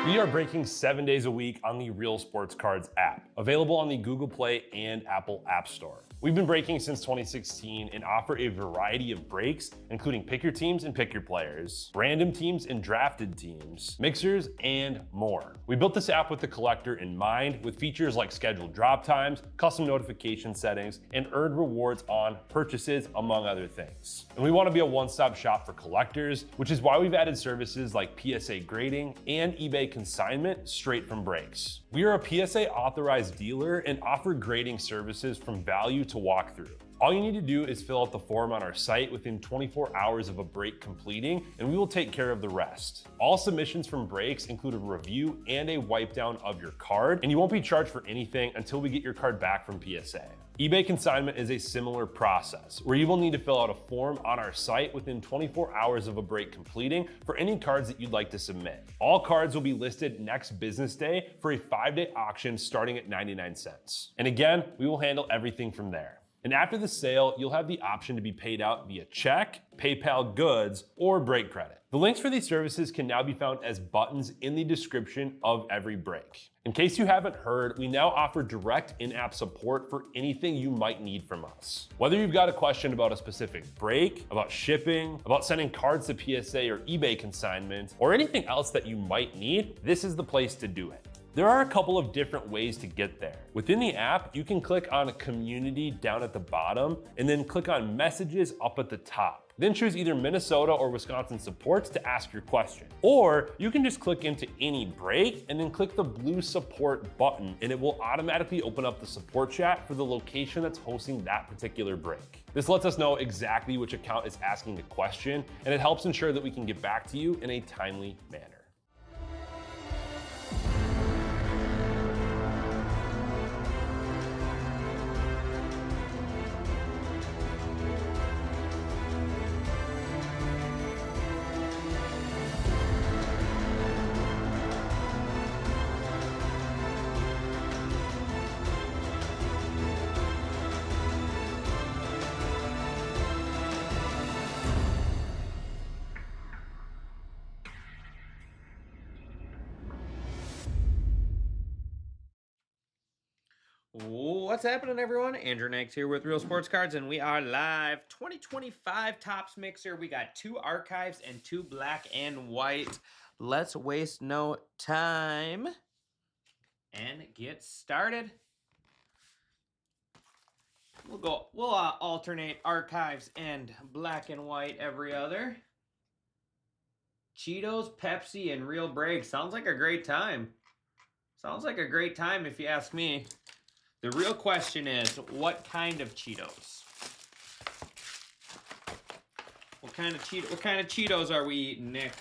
We are breaking 7 days a week on the Real Sports Cards app, available on the Google Play and Apple App Store. We've been breaking since 2016 and offer a variety of breaks, including pick your teams and pick your players, random teams and drafted teams, mixers, and more. We built this app with the collector in mind, with features like scheduled drop times, custom notification settings, and earned rewards on purchases, among other things. And we want to be a one-stop shop for collectors, which is why we've added services like PSA grading and eBay consignment straight from breaks. We are a PSA authorized dealer and offer grading services from value to walkthrough. All you need to do is fill out the form on our site within 24 hours of a break completing, and we will take care of the rest. All submissions from breaks include a review and a wipe down of your card, and you won't be charged for anything until we get your card back from PSA. eBay consignment is a similar process, where you will need to fill out a form on our site within 24 hours of a break completing for any cards that you'd like to submit. All cards will be listed next business day for a 5-day auction starting at 99 cents. And again, we will handle everything from there. And after the sale, you'll have the option to be paid out via check, PayPal goods, or break credit. The links for these services can now be found as buttons in the description of every break. In case you haven't heard, we now offer direct in-app support for anything you might need from us. Whether you've got a question about a specific break, about shipping, about sending cards to PSA or eBay consignment, or anything else that you might need, this is the place to do it. There are a couple of different ways to get there. Within the app, you can click on Community down at the bottom and then click on Messages up at the top. Then choose either Minnesota or Wisconsin supports to ask your question. Or you can just click into any break and then click the blue support button, and it will automatically open up the support chat for the location that's hosting that particular break. This lets us know exactly which account is asking the question, and it helps ensure that we can get back to you in a timely manner. What's happening, everyone? Andrew Nags here with Real Sports Cards, and we are live. 2025 Topps Mixer. We got 2 archives and 2 black and white. Let's waste no time and get started. We'll alternate archives and black and white every other. Cheetos, Pepsi, and real break. Sounds like a great time. Sounds like a great time if you ask me. The real question is, what kind of Cheetos? What kind of Cheetos are we eating, Nick?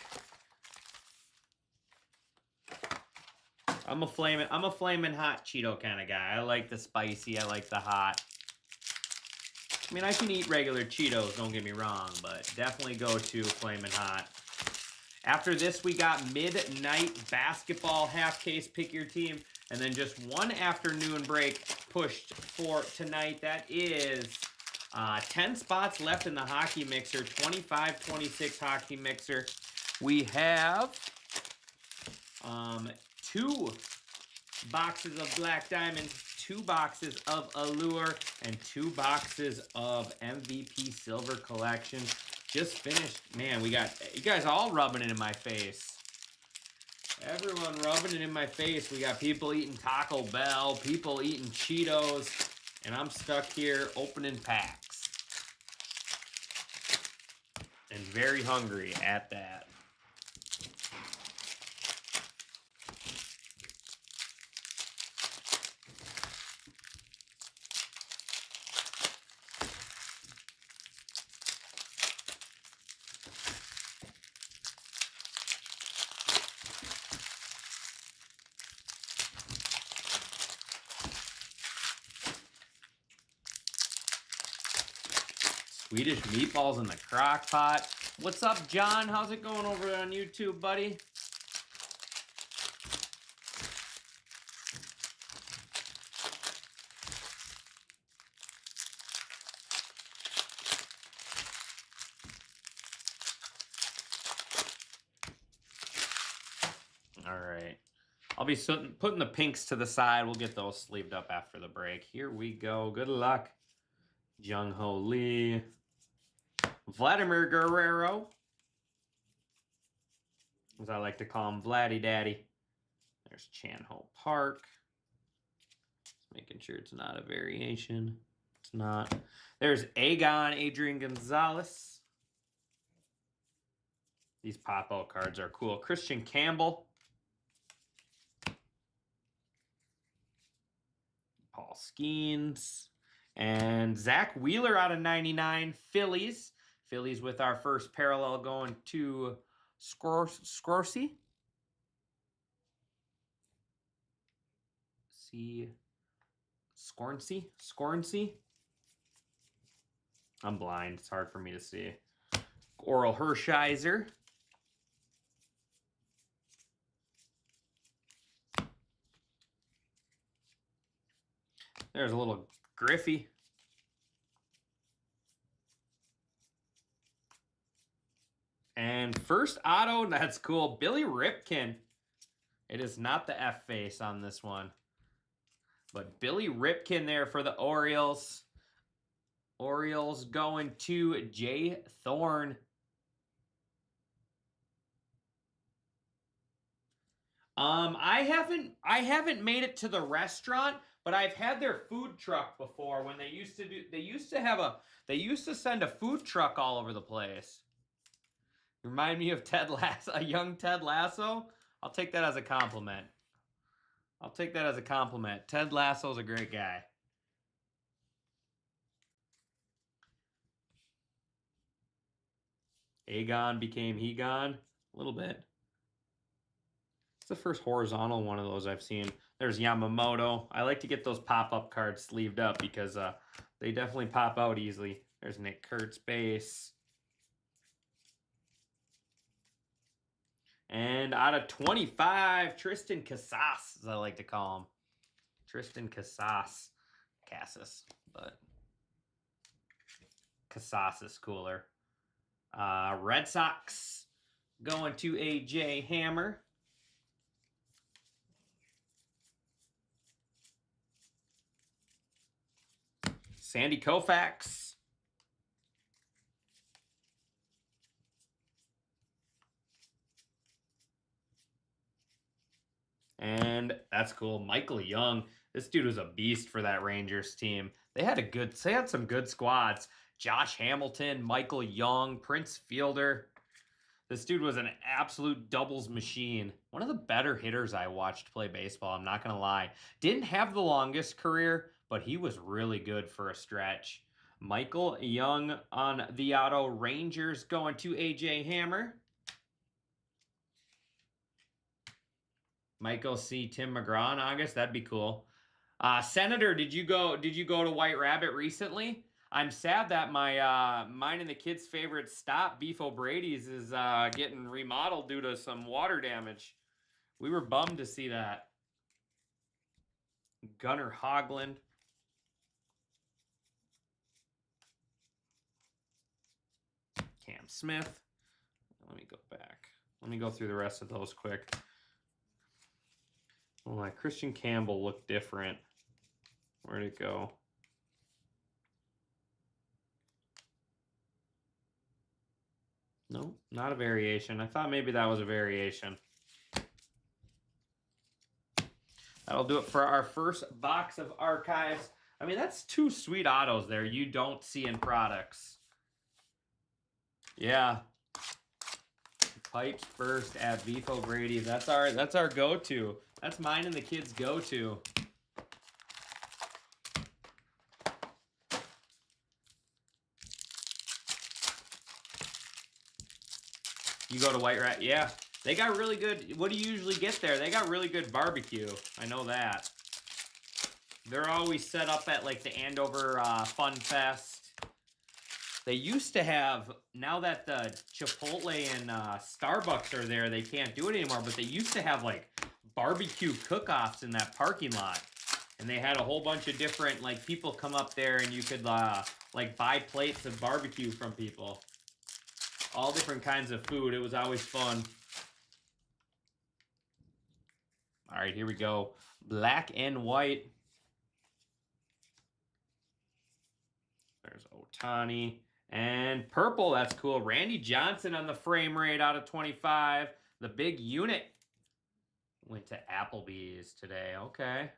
I'm a flaming hot Cheeto kind of guy. I like the spicy, I like the hot. I mean, I can eat regular Cheetos, don't get me wrong, but definitely go to flaming hot. After this, we got midnight basketball half case pick your team. And then just one afternoon break pushed for tonight. That is 10 spots left in the hockey mixer, 25-26 hockey mixer. We have 2 boxes of Black Diamonds, 2 boxes of Allure, and 2 boxes of MVP Silver Collection. Just finished. Man, we got you guys all rubbing it in my face. Everyone rubbing it in my face. We got people eating Taco Bell, people eating Cheetos, and I'm stuck here opening packs. And very hungry at that. Swedish meatballs in the crock pot. What's up, John? How's it going over on YouTube, buddy? All right. I'll be putting the pinks to the side. We'll get those sleeved up after the break. Here we go. Good luck. Jung-Ho Lee. Vladimir Guerrero. As I like to call him, Vladdy Daddy. There's Chan-Ho Park. Just making sure it's not a variation. It's not. There's Aegon, Adrian Gonzalez. These pop-out cards are cool. Christian Campbell. Paul Skeens. And Zach Wheeler out of 99. Phillies. Phillies with our first parallel going to Scorsese. Scornsey. I'm blind. It's hard for me to see. Oral Hershiser. There's a little Griffey. And first auto, that's cool. Billy Ripken. It is not the F face on this one. But Billy Ripken there for the Orioles. Orioles going to Jay Thorne. I haven't made it to the restaurant, but I've had their food truck before when they used to send a food truck all over the place. Remind me of Ted Lasso, a young Ted Lasso. I'll take that as a compliment. Ted Lasso's a great guy. Aegon became Hegon. A little bit. It's the first horizontal one of those I've seen. There's Yamamoto. I like to get those pop-up cards sleeved up because they definitely pop out easily. There's Nick Kurtz base. And out of 25, Tristan Casas, as I like to call him. Tristan Casas. But Casas is cooler. Red Sox going to AJ Hammer. Sandy Koufax. And that's cool. Michael Young. This dude was a beast for that Rangers team. They had some good squads. Josh Hamilton, Michael Young, Prince Fielder. This dude was an absolute doubles machine. One of the better hitters I watched play baseball, I'm not going to lie. Didn't have the longest career, but he was really good for a stretch. Michael Young on the auto. Rangers going to AJ Hammer. Michael C. Tim McGraw in August. That'd be cool. Senator, did you go to White Rabbit recently? I'm sad that my mine and the kids' favorite stop, Beef O'Brady's, is getting remodeled due to some water damage. We were bummed to see that. Gunnar Hoglund. Cam Smith. Let me go back. Let me go through the rest of those quick. Well, my Christian Campbell looked different. Where'd it go? No, not a variation. I thought maybe that was a variation. That'll do it for our first box of archives. I mean, that's two sweet autos there you don't see in products. Yeah. Pipes first at Beef O'Brady's. That's our go-to. That's mine and the kids' go-to. You go to White Rat? Yeah. They got really good. What do you usually get there? They got really good barbecue. I know that. They're always set up at like the Andover Fun Fest. They used to have, now that the Chipotle and Starbucks are there, they can't do it anymore, but they used to have like barbecue cook-offs in that parking lot. And they had a whole bunch of different, like, people come up there and you could like buy plates of barbecue from people. All different kinds of food. It was always fun. All right, here we go. Black and white. There's Ohtani. And purple, that's cool. Randy Johnson on the frame rate out of 25. The big unit went to Applebee's today. Okay.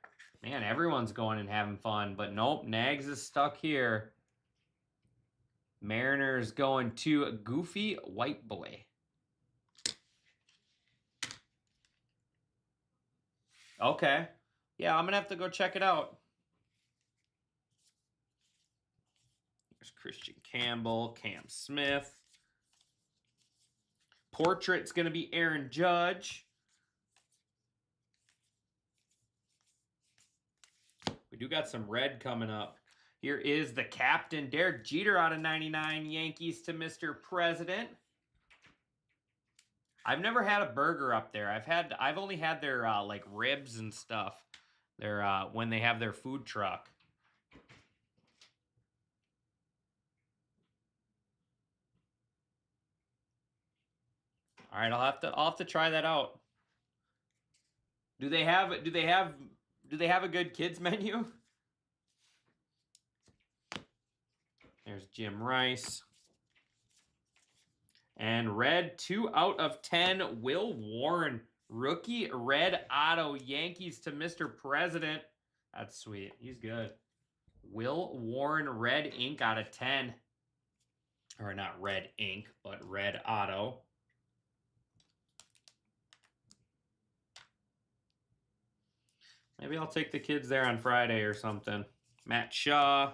Man, everyone's going and having fun. But nope, Nags is stuck here. Mariners going to Goofy White Boy. Okay. Yeah, I'm going to have to go check it out. There's Christian Campbell, Cam Smith. Portrait's going to be Aaron Judge. We do got some red coming up. Here is the captain, Derek Jeter out of 99, Yankees to Mr. President. I've never had a burger up there. I've only had their like ribs and stuff. Their when they have their food truck. All right, I'll have to try that out. Do they have a good kids menu? There's Jim Rice. And red, 2 out of 10. Will Warren, rookie red auto, Yankees to Mr. President. That's sweet. He's good. Will Warren, red ink out of 10. Or not red ink, but red auto. Maybe I'll take the kids there on Friday or something. Matt Shaw.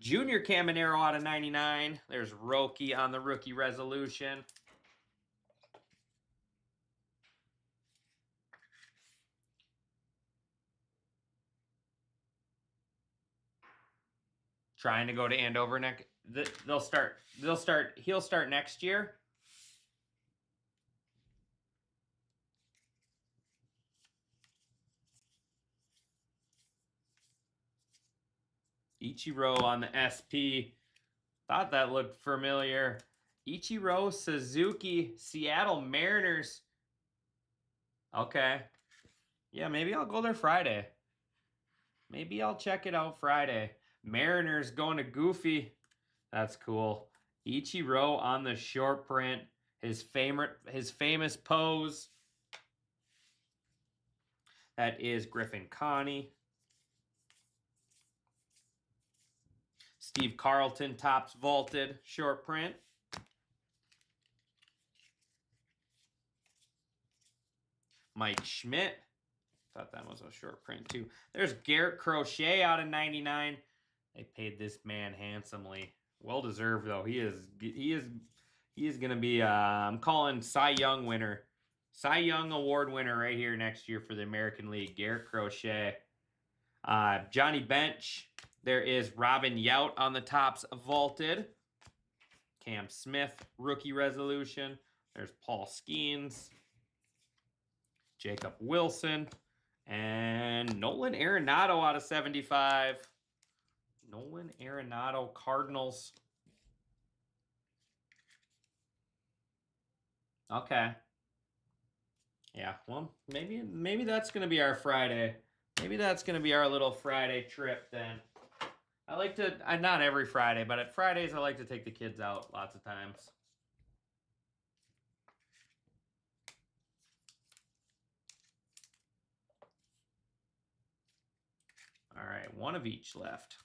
Junior Caminero out of 99. There's Roki on the rookie resolution. Trying to go to Andover next. He'll start next year. Ichiro on the SP. Thought that looked familiar. Ichiro Suzuki, Seattle Mariners. Okay. Yeah, maybe I'll go there Friday. Maybe I'll check it out Friday. Mariners going to Goofy. That's cool. Ichiro on the short print. His famous pose. That is Griffin Connie. Steve Carlton, tops vaulted, short print. Mike Schmidt. Thought that was a short print too. There's Garrett Crochet out of 99. They paid this man handsomely. Well deserved though. He is gonna be I'm calling Cy Young winner. Cy Young Award winner right here next year for the American League. Garrett Crochet. Johnny Bench. There is Robin Yount on the tops vaulted. Cam Smith, rookie resolution. There's Paul Skeens. Jacob Wilson. And Nolan Arenado out of 75. Nolan Arenado, Cardinals. Okay. Yeah, well, maybe that's going to be our Friday. Maybe that's going to be our little Friday trip then. I like to, not every Friday, but at Fridays I like to take the kids out lots of times. All right, one of each left.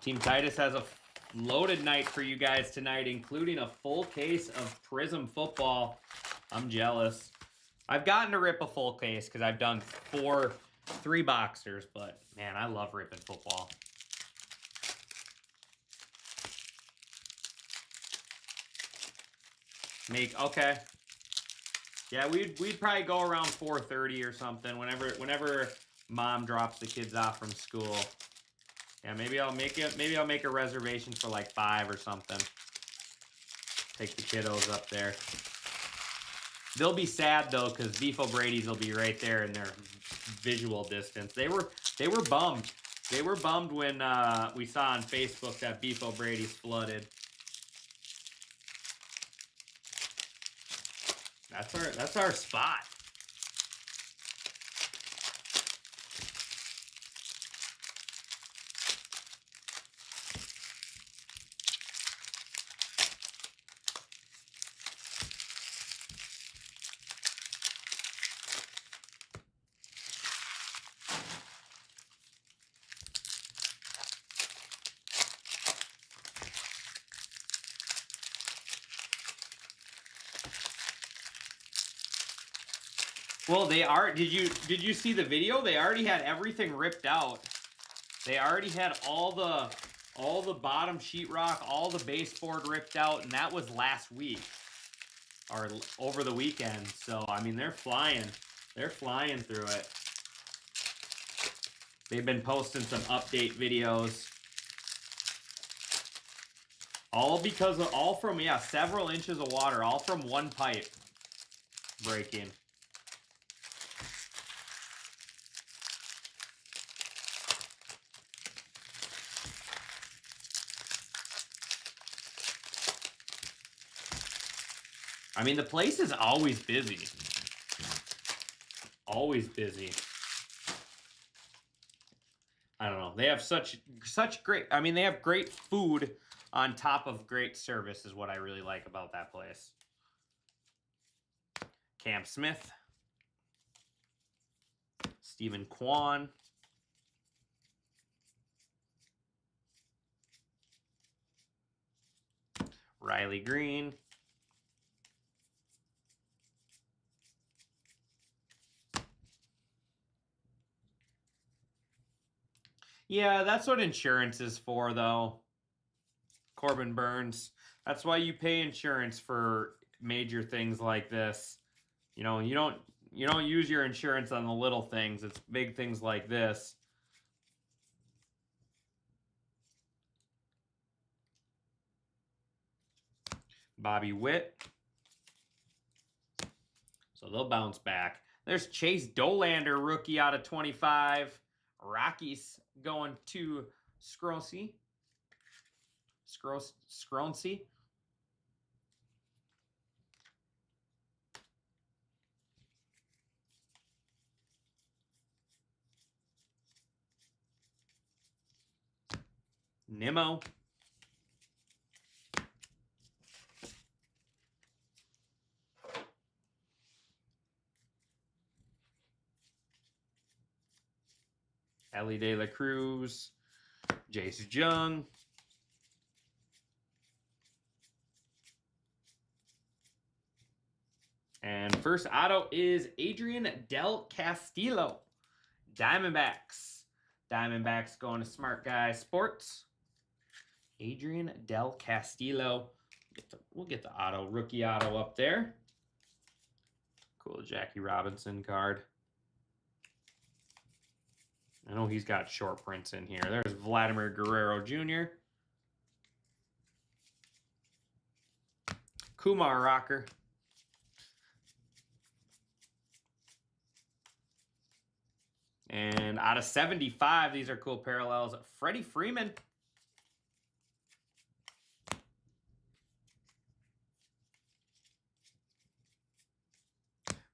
Team Titus has a loaded night for you guys tonight, including a full case of Prism football. I'm jealous. I've gotten to rip a full case because I've done 3 boxers, but man, I love ripping football. Okay. Yeah, we'd probably go around 4:30 or something whenever mom drops the kids off from school. Yeah, maybe I'll make a reservation for like 5 or something. Take the kiddos up there. They'll be sad though, because Beef O'Brady's will be right there in their visual distance. They were They were bummed. They were bummed when we saw on Facebook that Beef O'Brady's flooded. That's our spot. Well, they are. Did you see the video? They already had everything ripped out. They already had all the bottom sheetrock, all the baseboard ripped out, and that was last week or over the weekend. So I mean, they're flying. They're flying through it. They've been posting some update videos. All from several inches of water, all from one pipe breaking. I mean, the place is always busy. Always busy. I don't know. They have such great, I mean, they have great food on top of great service is what I really like about that place. Cam Smith. Stephen Kwan. Riley Green. Yeah, that's what insurance is for, though. Corbin Burns. That's why you pay insurance for major things like this. You know, you don't use your insurance on the little things. It's big things like this. Bobby Witt. So they'll bounce back. There's Chase Dolander, rookie out of 25. Rockies going to Scronsey. Nimmo. Ellie De La Cruz. Jace Jung. And first auto is Adrian Del Castillo. Diamondbacks. Diamondbacks going to Smart Guy Sports. Adrian Del Castillo. We'll get the auto, rookie auto up there. Cool Jackie Robinson card. I know he's got short prints in here. There's Vladimir Guerrero Jr. Kumar Rocker. And out of 75, these are cool parallels. Freddie Freeman.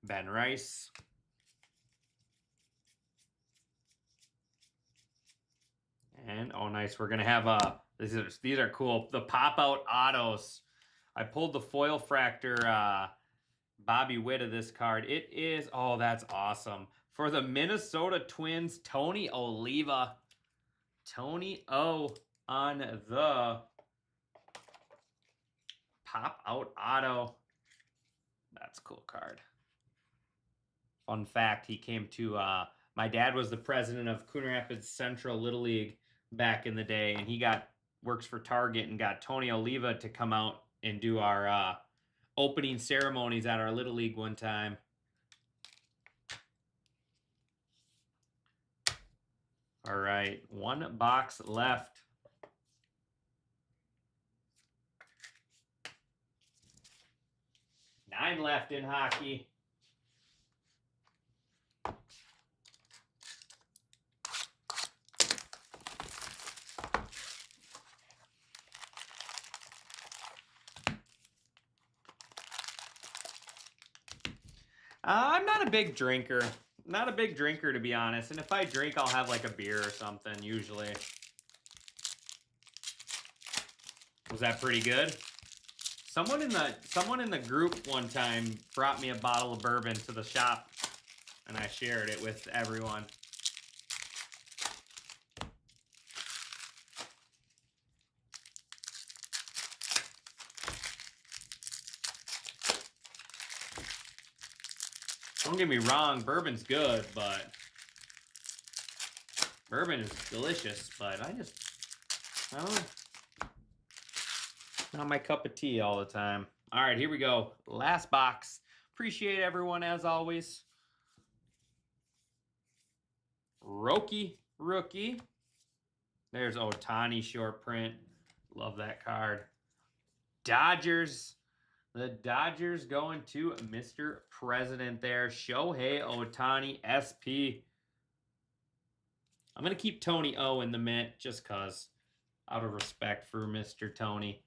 Ben Rice. And oh, nice. We're gonna have these are cool. The pop out autos. I pulled the foil fractor Bobby Witt of this card. It is, oh, that's awesome. For the Minnesota Twins, Tony Oliva. Tony O on the pop out auto. That's a cool card. Fun fact, he came to, my dad was the president of Coon Rapids Central Little League back in the day, and he works for Target and got Tony Oliva to come out and do our opening ceremonies at our Little League one time. All right, one box left. Nine left in hockey. I'm not a big drinker. Not a big drinker, to be honest. And if I drink, I'll have like a beer or something, usually. Was that pretty good? Someone in the group one time brought me a bottle of bourbon to the shop, and I shared it with everyone. Don't get me wrong, bourbon's good, but bourbon is delicious, but I don't know. Not my cup of tea all the time. All right, here we go. Last box. Appreciate everyone as always. Rookie. There's Ohtani short print. Love that card. Dodgers. The Dodgers going to Mr. President there. Shohei Ohtani, SP. I'm going to keep Tony O in the mint just because, out of respect for Mr. Tony.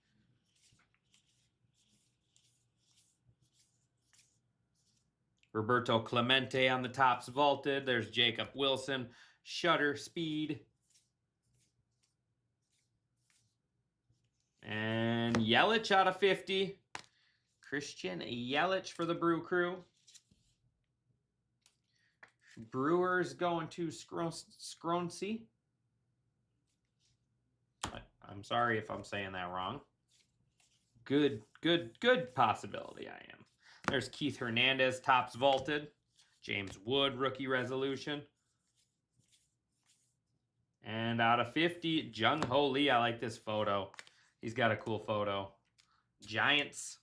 Roberto Clemente on the tops vaulted. There's Jacob Wilson. Shutter speed. And Yelich out of 50. Christian Yelich for the Brew Crew. Brewers going to Scroncy. I'm sorry if I'm saying that wrong. Good possibility I am. There's Keith Hernandez, tops vaulted. James Wood, rookie resolution. And out of 50, Jung Ho Lee. I like this photo. He's got a cool photo. Giants.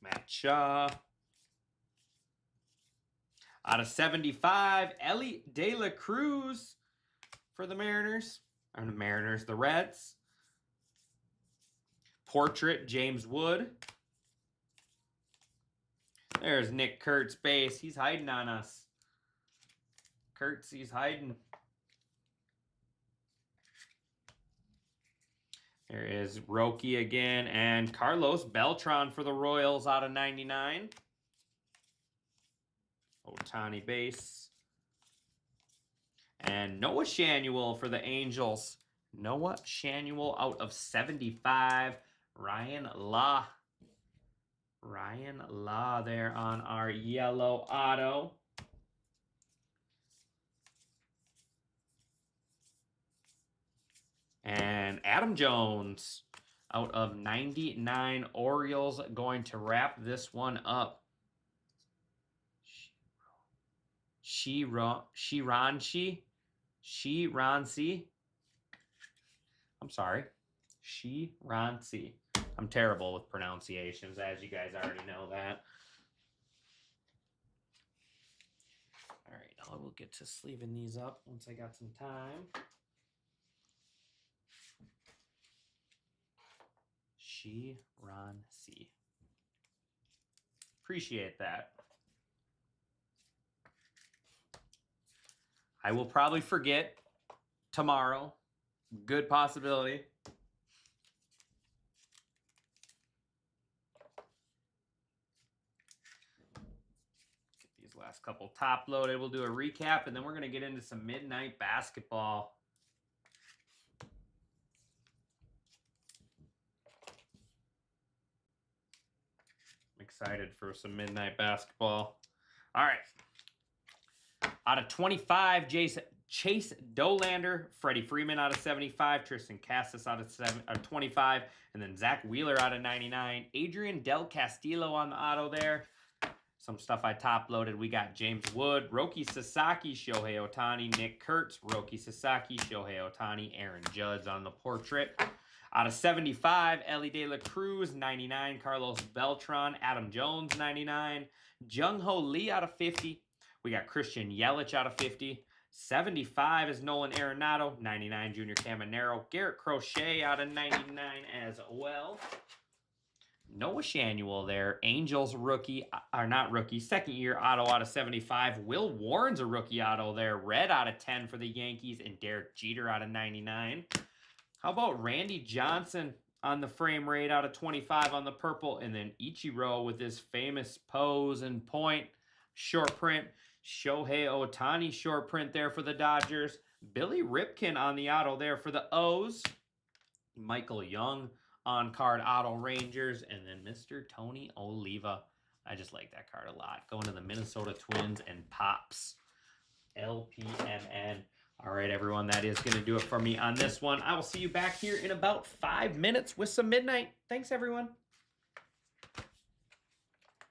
Matt Shaw. Out of 75, Ellie De La Cruz for the Mariners. Or the Mariners, the Reds. Portrait, James Wood. There's Nick Kurtz base. He's hiding on us. Kurtz, he's hiding. There is Roki again, and Carlos Beltran for the Royals out of 99. Ohtani base. And Noah Shanuel for the Angels. Noah Shanuel out of 75. Ryan Law. Ryan Law there on our yellow auto. And Adam Jones out of 99. Orioles going to wrap this one up. Shiranshi. I'm sorry. Shiranshi. I'm terrible with pronunciations, as you guys already know that. All right, I will get to sleeving these up once I got some time. Shiranshi. Appreciate that. I will probably forget tomorrow. Good possibility. Get these last couple top loaded. We'll do a recap, and then we're going to get into some midnight basketball. I'm excited for some midnight basketball. All right. Out of 25, Chase Dolander, Freddie Freeman out of 75, Tristan Cassis out of 25, and then Zach Wheeler out of 99. Adrian Del Castillo on the auto there. Some stuff I top loaded. We got James Wood, Roki Sasaki, Shohei Ohtani, Nick Kurtz, Roki Sasaki, Shohei Ohtani, Aaron Judge on the portrait. Out of 75, Ellie De La Cruz, 99, Carlos Beltran, Adam Jones, 99, Jung Ho Lee out of 50. We got Christian Yelich out of 50. 75 is Nolan Arenado. 99, Junior Caminero. Garrett Crochet out of 99 as well. Noah Shanuel there. Angels rookie, or not rookie, second year auto out of 75. Will Warren's a rookie auto there. Red out of 10 for the Yankees, and Derek Jeter out of 99. How about Randy Johnson on the frame rate out of 25 on the purple, and then Ichiro with his famous pose and point. Short print. Shohei Ohtani short print there for the Dodgers. Billy Ripken on the auto there for the O's. Michael Young on card auto Rangers, and then Mr. Tony Oliva. I just like that card a lot. Going to the Minnesota Twins and Pops. LPMN. All right, everyone, that is going to do it for me on this one. I will see you back here in about 5 minutes with some midnight. Thanks, everyone.